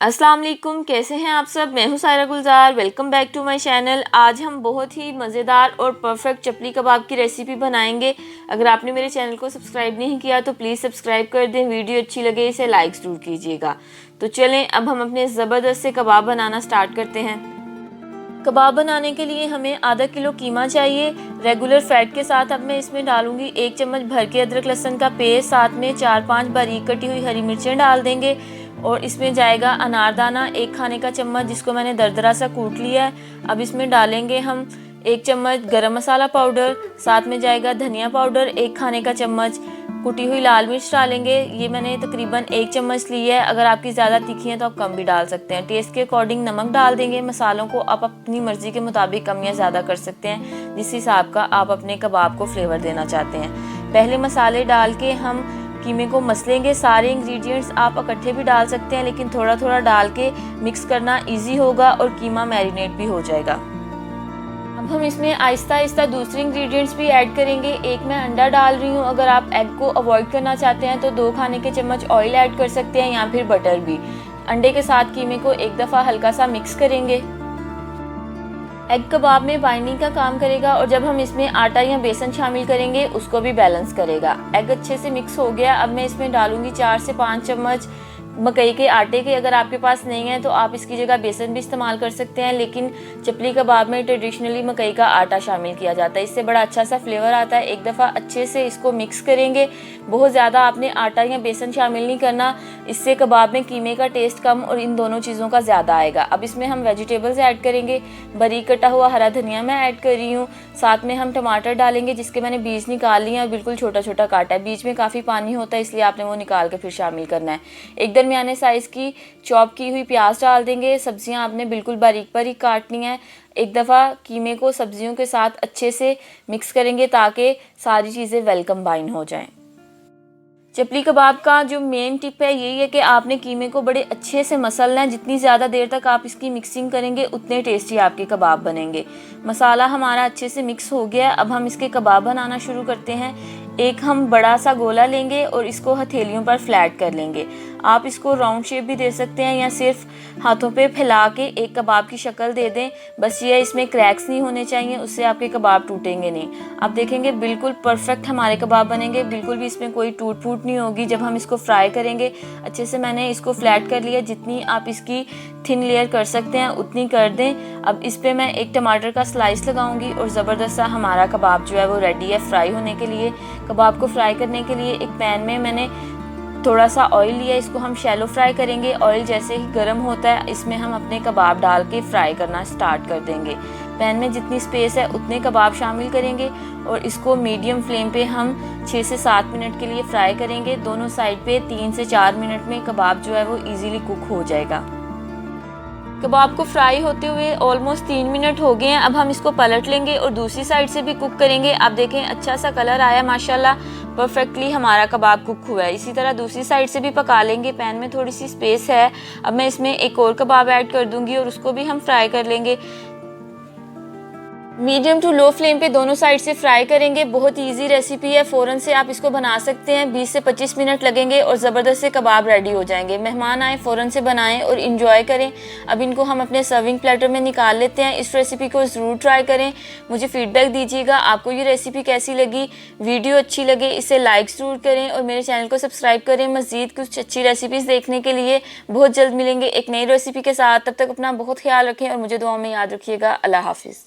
अस्सलाम वालेकुम, कैसे हैं आप सब। मैं हूं Saira Gulzar. Welcome back to my channel. आज हम बहुत ही मज़ेदार और परफेक्ट चपली कबाब की रेसिपी बनाएंगे। अगर आपने मेरे चैनल को सब्सक्राइब नहीं किया तो प्लीज़ सब्सक्राइब कर दें। वीडियो अच्छी लगे इसे लाइक ज़रूर कीजिएगा। तो चलें अब हम अपने ज़बरदस्त से कबाब बनाना स्टार्ट करते हैं। कबाब बनाने के लिए हमें आधा किलो कीमा चाहिए रेगुलर फैट के साथ। अब मैं इसमें डालूंगी 1 चम्मच भर के अदरक लहसुन का पेस्ट, साथ में 4-5 बारीक कटी हुई हरी मिर्चें डाल देंगे। और इसमें जाएगा अनारदाना 1 खाने का चम्मच, जिसको मैंने दरदरा सा कूट लिया है। अब इसमें डालेंगे हम 1 चम्मच गरम मसाला पाउडर, साथ में जाएगा धनिया पाउडर 1 खाने का चम्मच, कुटी हुई लाल मिर्च डालेंगे। ये मैंने तकरीबन 1 चम्मच ली है। अगर आपकी ज़्यादा तीखी है तो आप कम भी डाल सकते हैं। टेस्ट के अकॉर्डिंग नमक डाल देंगे। मसालों को आप अपनी मर्ज़ी के मुताबिक कम या ज़्यादा कर सकते हैं, जिस हिसाब का आप अपने कबाब को फ्लेवर देना चाहते हैं। पहले मसाले डाल के हम कीमे को मसलेंगे। सारे इंग्रेडिएंट्स आप इकट्ठे भी डाल सकते हैं, लेकिन थोड़ा थोड़ा डाल के मिक्स करना ईजी होगा और कीमा मैरिनेट भी हो जाएगा। अब हम इसमें आहिस्ता आहिस्ता दूसरे इंग्रेडिएंट्स भी ऐड करेंगे। एक मैं अंडा डाल रही हूँ। अगर आप एग को अवॉइड करना चाहते हैं तो 2 खाने के चम्मच ऑयल ऐड कर सकते हैं या फिर बटर भी। अंडे के साथ कीमे को एक दफ़ा हल्का सा मिक्स करेंगे। एग कबाब में बाइंडिंग का काम करेगा और जब हम इसमें आटा या बेसन शामिल करेंगे उसको भी बैलेंस करेगा। एग अच्छे से मिक्स हो गया। अब मैं इसमें डालूंगी 4 से 5 चम्मच मकई के आटे के। अगर आपके पास नहीं है तो आप इसकी जगह बेसन भी इस्तेमाल कर सकते हैं, लेकिन चपली कबाब में ट्रेडिशनली मकई का आटा शामिल किया जाता है। इससे बड़ा अच्छा सा फ्लेवर आता है। एक दफ़ा अच्छे से इसको मिक्स करेंगे। बहुत ज़्यादा आपने आटा या बेसन शामिल नहीं करना, इससे कबाब में कीमे का टेस्ट कम और इन दोनों चीज़ों का ज़्यादा आएगा। अब इसमें हम वेजिटेबल्स ऐड करेंगे। बारीक कटा हुआ हरा धनिया मैं ऐड कर रही हूँ। साथ में हम टमाटर डालेंगे, जिसके मैंने बीज निकाल लिए हैं और बिल्कुल छोटा छोटा काटा है। बीच में काफ़ी पानी होता है, इसलिए आपने वो निकाल के फिर शामिल करना है। एकदम दरमियाने साइज़ की चॉप की हुई प्याज डाल देंगे। सब्जियां आपने बिल्कुल बारीक बारीक काटनी है। एक दफ़ा कीमे को सब्जियों के साथ अच्छे से मिक्स करेंगे ताकि सारी चीज़ें वेल कंबाइन हो जाएं। चपली कबाब का जो मेन टिप है यही है कि आपने कीमे को बड़े अच्छे से मसलना है। जितनी ज़्यादा देर तक आप इसकी मिक्सिंग करेंगे उतने टेस्टी आपके कबाब बनेंगे। मसाला हमारा अच्छे से मिक्स हो गया है। अब हम इसके कबाब बनाना शुरू करते हैं। एक हम बड़ा सा गोला लेंगे और इसको हथेलियों पर फ्लैट कर लेंगे। आप इसको राउंड शेप भी दे सकते हैं या सिर्फ हाथों पे फैला के एक कबाब की शक्ल दे दें। बस ये इसमें क्रैक्स नहीं होने चाहिए, उससे आपके कबाब टूटेंगे नहीं। आप देखेंगे बिल्कुल परफेक्ट हमारे कबाब बनेंगे, बिल्कुल भी इसमें कोई टूट फूट नहीं होगी जब हम इसको फ्राई करेंगे। अच्छे से मैंने इसको फ्लैट कर लिया। जितनी आप इसकी थिन लेयर कर सकते हैं उतनी कर दें। अब इस पर मैं एक टमाटर का स्लाइस लगाऊंगी और ज़बरदस्त सा हमारा कबाब जो है वो रेडी है फ्राई होने के लिए। कबाब को फ्राई करने के लिए एक पैन में मैंने थोड़ा सा ऑयल लिया। इसको हम शैलो फ्राई करेंगे। ऑयल जैसे ही गर्म होता है इसमें हम अपने कबाब डाल के फ्राई करना स्टार्ट कर देंगे। पैन में जितनी स्पेस है उतने कबाब शामिल करेंगे और इसको मीडियम फ्लेम पे हम 6 से 7 मिनट के लिए फ्राई करेंगे। दोनों साइड पे 3 से 4 मिनट में कबाब जो है वो इजीली कुक हो जाएगा। कबाब को फ्राई होते हुए ऑलमोस्ट 3 मिनट हो गए हैं। अब हम इसको पलट लेंगे और दूसरी साइड से भी कुक करेंगे। आप देखें अच्छा सा कलर आया माशाल्लाह, परफेक्टली हमारा कबाब कुक हुआ है। इसी तरह दूसरी साइड से भी पका लेंगे। पैन में थोड़ी सी स्पेस है। अब मैं इसमें एक और कबाब ऐड कर दूंगी और उसको भी हम फ्राई कर लेंगे। मीडियम टू लो फ्लेम पे दोनों साइड से फ्राई करेंगे। बहुत इजी रेसिपी है, फ़ौरन से आप इसको बना सकते हैं। 20 से 25 मिनट लगेंगे और ज़बरदस्त से कबाब रेडी हो जाएंगे। मेहमान आए फ़ौरन से बनाएं और इन्जॉय करें। अब इनको हम अपने सर्विंग प्लेटर में निकाल लेते हैं। इस रेसिपी को ज़रूर ट्राई करें, मुझे फीडबैक दीजिएगा आपको ये रेसिपी कैसी लगी। वीडियो अच्छी लगे इसे लाइक ज़रूर करें और मेरे चैनल को सब्सक्राइब करें मज़ीद कुछ अच्छी रेसिपीज़ देखने के लिए। बहुत जल्द मिलेंगे एक नई रेसिपी के साथ। तब तक अपना बहुत ख्याल रखें और मुझे दुआ में याद रखिएगा। अल्लाह हाफिज़।